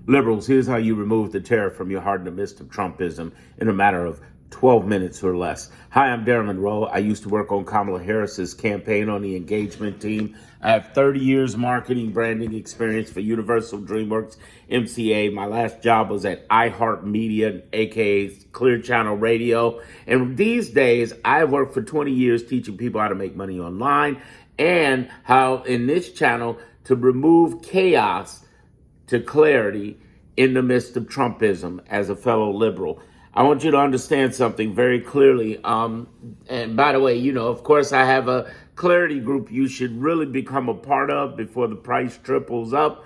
Liberals, here's how you remove the terror from your heart in the midst of Trumpism in a matter of 12 minutes or less. Hi, I'm Darren Monroe. I used to work on Kamala Harris's campaign on the engagement team. I have 30 years marketing branding experience for Universal DreamWorks MCA. My last job was at iHeartMedia, aka Clear Channel Radio. And these days, I work for 20 years teaching people how to make money online and how in this channel to remove chaos to clarity in the midst of Trumpism as a fellow liberal. I want you to understand something very clearly. And by the way, of course, I have a clarity group you should really become a part of before the price triples up.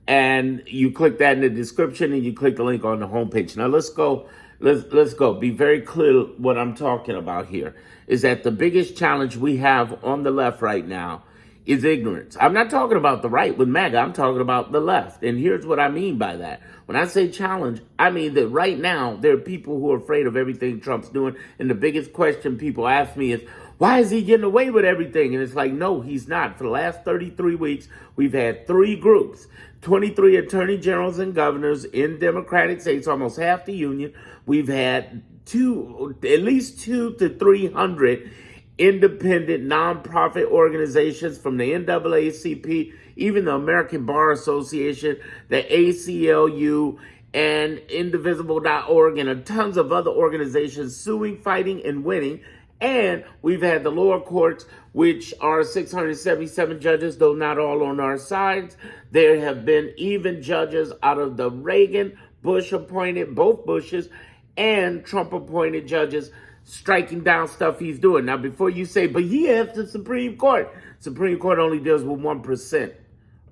And you click that in the description and you click the link on the homepage. Now let's go. Let's go. Be very clear what I'm talking about here is that the biggest challenge we have on the left right now is ignorance. I'm not talking about the right with MAGA. I'm talking about the left. And here's what I mean by that. When I say challenge, I mean that right now there are people who are afraid of everything Trump's doing. And the biggest question people ask me is, why is he getting away with everything? And it's like, no, he's not. For the last 33 weeks, we've had three groups, 23 attorney generals and governors in Democratic states, almost half the union. We've had at least 200 to 300 independent nonprofit organizations from the NAACP, even the American Bar Association, the ACLU, and Indivisible.org, and tons of other organizations suing, fighting, and winning. And we've had the lower courts, which are 677 judges, though not all on our sides. There have been even judges out of the Reagan, Bush-appointed, both Bushes, and Trump-appointed judges striking down stuff he's doing. Now, before you say, but he has the Supreme Court. Supreme Court only deals with 1%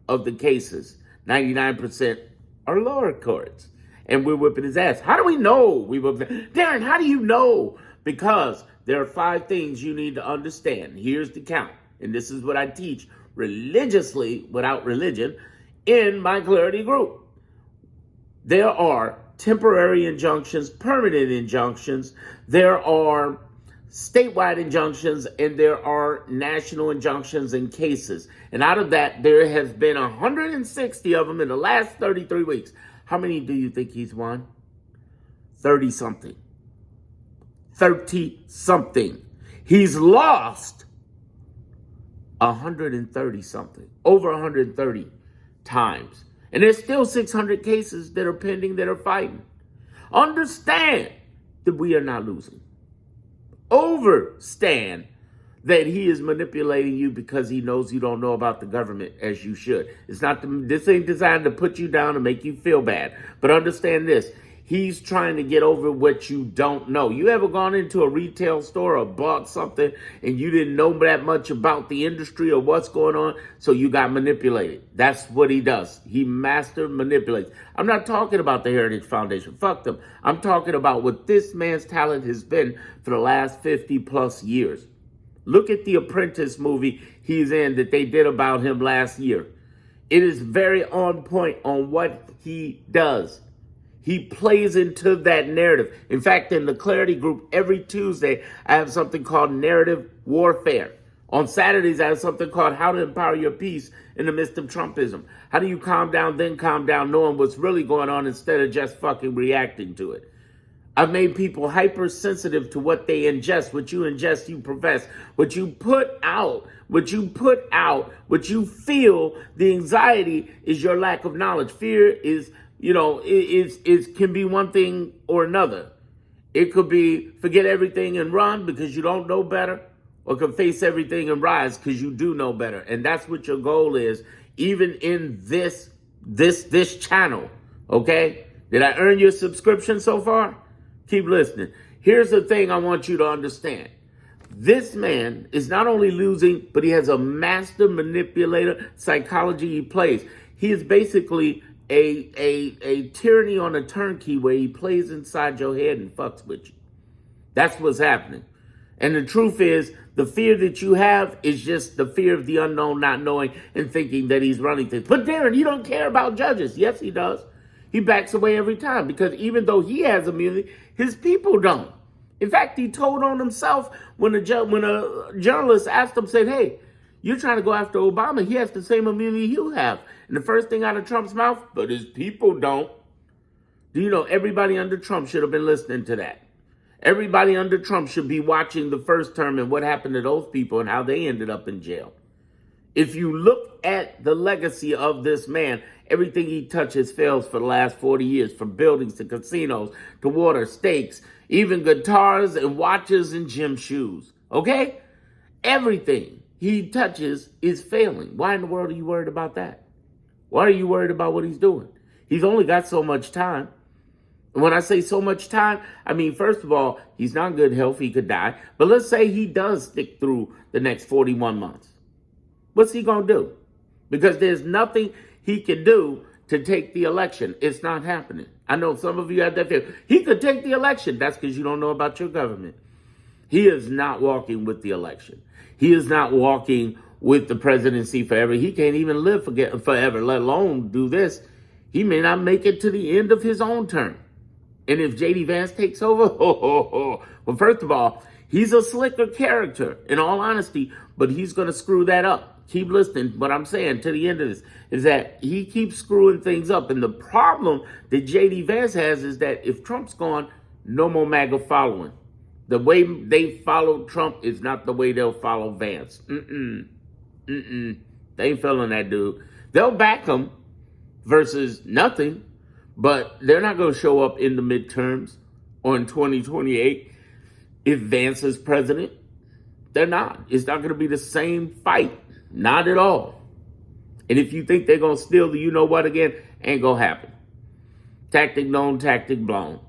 of the cases. 99% are lower courts. And we're whipping his ass. How do we know? Darren, how do you know? Because there are 5 things you need to understand. Here's the count. And this is what I teach religiously without religion in my clarity group. There are temporary injunctions, permanent injunctions, there are statewide injunctions, and there are national injunctions and cases. And out of that, there has been 160 of them in the last 33 weeks. How many do you think he's won? 30-something. 30-something. He's lost 130-something, over 130 times. And there's still 600 cases that are pending that are fighting. Understand that we are not losing. Overstand that he is manipulating you because he knows you don't know about the government as you should. This ain't designed to put you down and make you feel bad. But understand this. He's trying to get over what you don't know. You ever gone into a retail store or bought something and you didn't know that much about the industry or what's going on, so you got manipulated? That's what he does. He master manipulates. I'm not talking about the Heritage Foundation. Fuck them. I'm talking about what this man's talent has been for the last 50 plus years. Look at the Apprentice movie he's in that they did about him last year. It is very on point on what he does. He plays into that narrative. In fact, in the Clarity Group, every Tuesday, I have something called Narrative Warfare. On Saturdays, I have something called How to Empower Your Peace in the Midst of Trumpism. How do you calm down, then calm down, knowing what's really going on instead of just fucking reacting to it? I've made people hypersensitive to what they ingest. What you ingest, you profess. What you put out, what you feel, the anxiety is your lack of knowledge. Fear is... it can be one thing or another. It could be forget everything and run because you don't know better, or could face everything and rise because you do know better. And that's what your goal is, even in this channel. Okay? Did I earn your subscription so far? Keep listening. Here's the thing I want you to understand. This man is not only losing, but he has a master manipulator psychology he plays. He is basically a tyranny on a turnkey where he plays inside your head and fucks with you. That's what's happening. And the truth is, the fear that you have is just the fear of the unknown, not knowing and thinking that he's running things. But Darren, you don't care about judges. Yes, he does. He backs away every time because even though he has immunity, his people don't. In fact, he told on himself when a journalist asked him, said, hey, you're trying to go after Obama. He has the same immunity you have. And the first thing out of Trump's mouth, but his people don't. Do you know everybody under Trump should have been listening to that? Everybody under Trump should be watching the first term and what happened to those people and how they ended up in jail. If you look at the legacy of this man, everything he touches fails for the last 40 years, from buildings to casinos to water, steaks, even guitars and watches and gym shoes. Okay? Everything he touches is failing. Why in the world are you worried about that? Why are you worried about what he's doing? He's only got so much time. And when I say so much time, I mean, first of all, he's not in good health. He could die. But let's say he does stick through the next 41 months. What's he going to do? Because there's nothing he can do to take the election. It's not happening. I know some of you have that fear. He could take the election. That's because you don't know about your government. He is not walking with the election. He is not walking with the presidency forever. He can't even live forever, let alone do this. He may not make it to the end of his own term. And if J.D. Vance takes over, well, first of all, he's a slicker character, in all honesty, but he's going to screw that up. Keep listening. What I'm saying to the end of this is that he keeps screwing things up. And the problem that J.D. Vance has is that if Trump's gone, no more MAGA following. The way they follow Trump is not the way they'll follow Vance. They ain't feeling that dude. They'll back him versus nothing, but they're not going to show up in the midterms or in 2028 if Vance is president. They're not. It's not going to be the same fight. Not at all. And if you think they're going to steal the you-know-what again, ain't going to happen. Tactic known, tactic blown.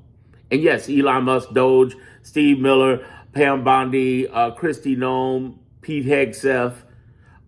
And yes, Elon Musk, Doge, Steve Miller, Pam Bondi, Kristi Noem, Pete Hegseth,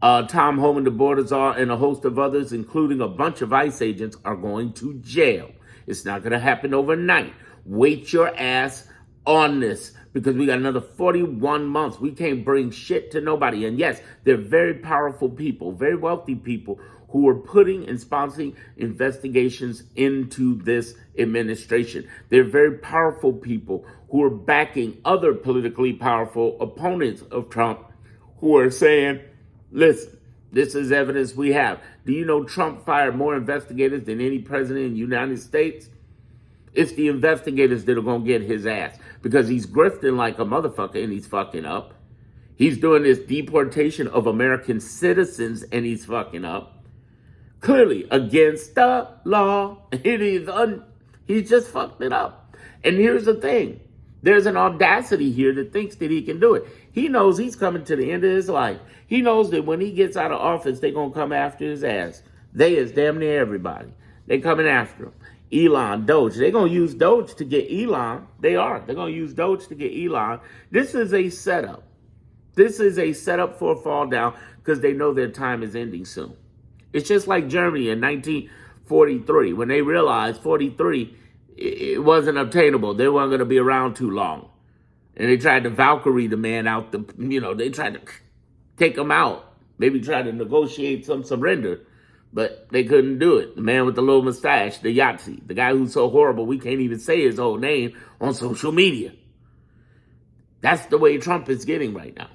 Tom Homan, the border czar, and a host of others, including a bunch of ICE agents, are going to jail. It's not going to happen overnight. Wait your ass on this, because we got another 41 months. We can't bring shit to nobody. And yes, they're very powerful people, very wealthy people who are putting and sponsoring investigations into this administration. They're very powerful people who are backing other politically powerful opponents of Trump who are saying, listen, this is evidence we have. Do you know Trump fired more investigators than any president in the United States? It's the investigators that are going to get his ass, because he's grifting like a motherfucker and he's fucking up. He's doing this deportation of American citizens and he's fucking up. Clearly against the law. He's just fucked it up. And here's the thing. There's an audacity here that thinks that he can do it. He knows he's coming to the end of his life. He knows that when he gets out of office, they're going to come after his ass. They is damn near everybody. They coming after him. Elon, Doge. They're going to use Doge to get Elon. They are. They're going to use Doge to get Elon. This is a setup. This is a setup for a fall down, because they know their time is ending soon. It's just like Germany in 1943, when they realized 43, it wasn't obtainable. They weren't going to be around too long. And they tried to Valkyrie the man out. They tried to take him out. Maybe try to negotiate some surrender. But they couldn't do it. The man with the little mustache, the Yahtzee, the guy who's so horrible we can't even say his whole name on social media. That's the way Trump is getting right now.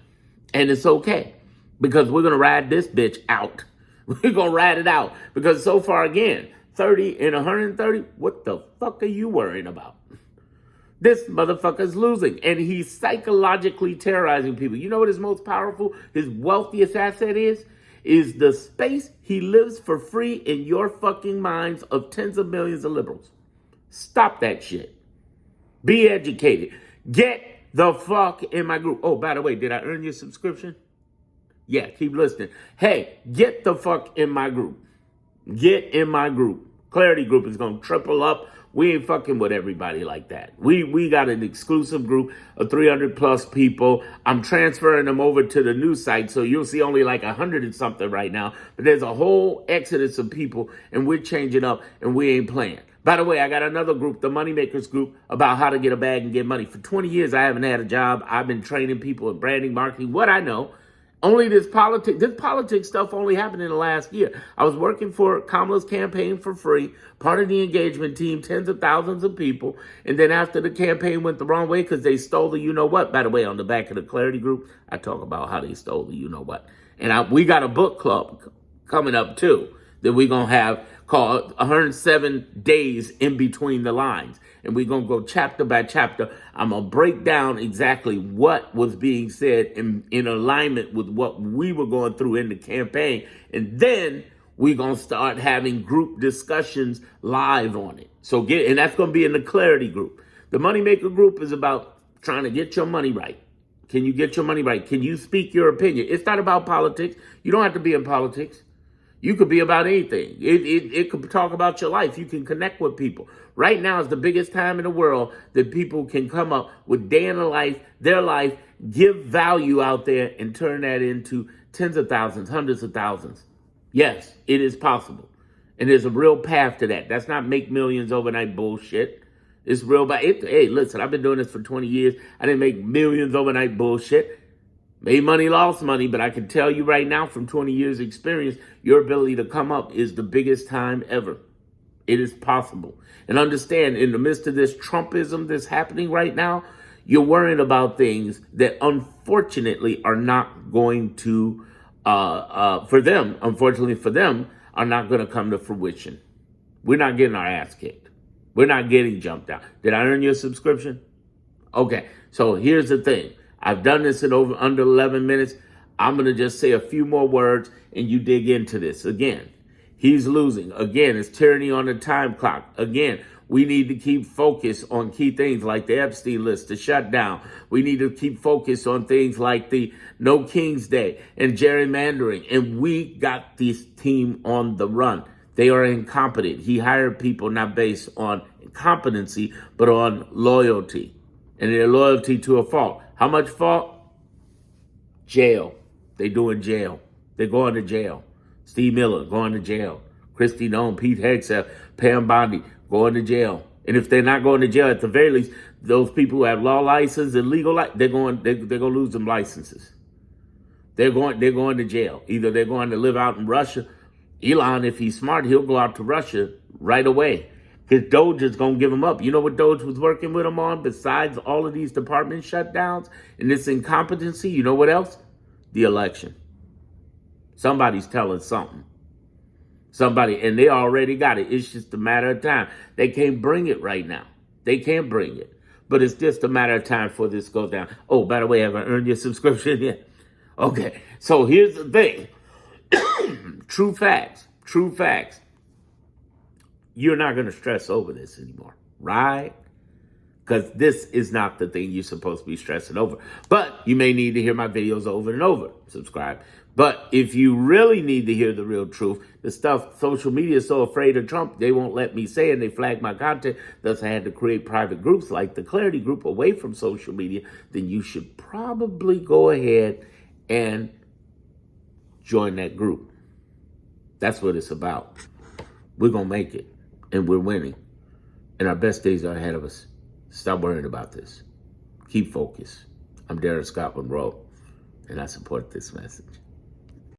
And it's okay, because we're going to ride this bitch out. We're going to ride it out. Because so far, again, 30 and 130, what the fuck are you worrying about? This motherfucker's losing, and he's psychologically terrorizing people. You know what his most powerful, his wealthiest asset is? Is the space he lives for free in your fucking minds of tens of millions of liberals. Stop that shit. Be educated. Get the fuck in my group. Oh, by the way, did I earn your subscription? Yeah, keep listening. Hey, get the fuck in my group. Get in my group. Clarity Group is going to triple up. We ain't fucking with everybody like that. We got an exclusive group of 300 plus people. I'm transferring them over to the new site, so you'll see only like 100 and something right now. But there's a whole exodus of people, and we're changing up, and we ain't playing. By the way, I got another group, the Moneymakers Group, about how to get a bag and get money. For 20 years, I haven't had a job. I've been training people in branding, marketing, what I know. Only this politics stuff only happened in the last year. I was working for Kamala's campaign for free, part of the engagement team, tens of thousands of people. And then after the campaign went the wrong way because they stole the you-know-what. By the way, on the back of the Clarity Group, I talk about how they stole the you-know-what. And we got a book club coming up too. that we're going to have called 107 days in between the lines. And we're going to go chapter by chapter. I'm going to break down exactly what was being said in alignment with what we were going through in the campaign. And then we're going to start having group discussions live on it. And that's going to be in the Clarity group. The Moneymaker group is about trying to get your money right. Can you get your money right? Can you speak your opinion? It's not about politics. You don't have to be in politics. You could be about anything. It could talk about your life. You can connect with people. Right now is the biggest time in the world that people can come up with day in their life, give value out there, and turn that into tens of thousands, hundreds of thousands. Yes, it is possible. And there's a real path to that. That's not make millions overnight bullshit. It's real. Hey, listen, I've been doing this for 20 years. I didn't make millions overnight bullshit. Made money, lost money, but I can tell you right now from 20 years experience, your ability to come up is the biggest time ever. It is possible. And understand, in the midst of this Trumpism that's happening right now, you're worrying about things that unfortunately are not going to, unfortunately for them, are not going to come to fruition. We're not getting our ass kicked. We're not getting jumped out. Did I earn your subscription? Okay, so here's the thing. I've done this in under 11 minutes. I'm going to just say a few more words and you dig into this. Again, he's losing. Again, it's tyranny on the time clock. Again, we need to keep focus on key things like the Epstein list, the shutdown. We need to keep focus on things like the No King's Day and gerrymandering. And we got this team on the run. They are incompetent. He hired people not based on competency, but on loyalty. And their loyalty to a fault. How much fault? Jail. They doing jail. They're going to jail. Steve Miller going to jail. Kristi Noem, Pete Hegseth, Pam Bondi going to jail. And if they're not going to jail, at the very least, those people who have law license and legal license, they're going to lose them licenses. They're going to jail. Either they're going to live out in Russia. Elon, if he's smart, he'll go out to Russia right away. Because Doge is going to give him up. You know what Doge was working with him on besides all of these department shutdowns and this incompetency? You know what else? The election. Somebody's telling something. Somebody, and they already got it. It's just a matter of time. They can't bring it right now. They can't bring it. But it's just a matter of time before this goes down. Oh, by the way, have I earned your subscription yet? Okay, so here's the thing. True facts. You're not going to stress over this anymore, right? Because this is not the thing you're supposed to be stressing over. But you may need to hear my videos over and over. Subscribe. But if you really need to hear the real truth, the stuff social media is so afraid of Trump, they won't let me say, and they flag my content. Thus, I had to create private groups like the Clarity group away from social media. Then you should probably go ahead and join that group. That's what it's about. We're going to make it. And we're winning. And our best days are ahead of us. Stop worrying about this. Keep focused. I'm Darren Scott Monroe, and I support this message.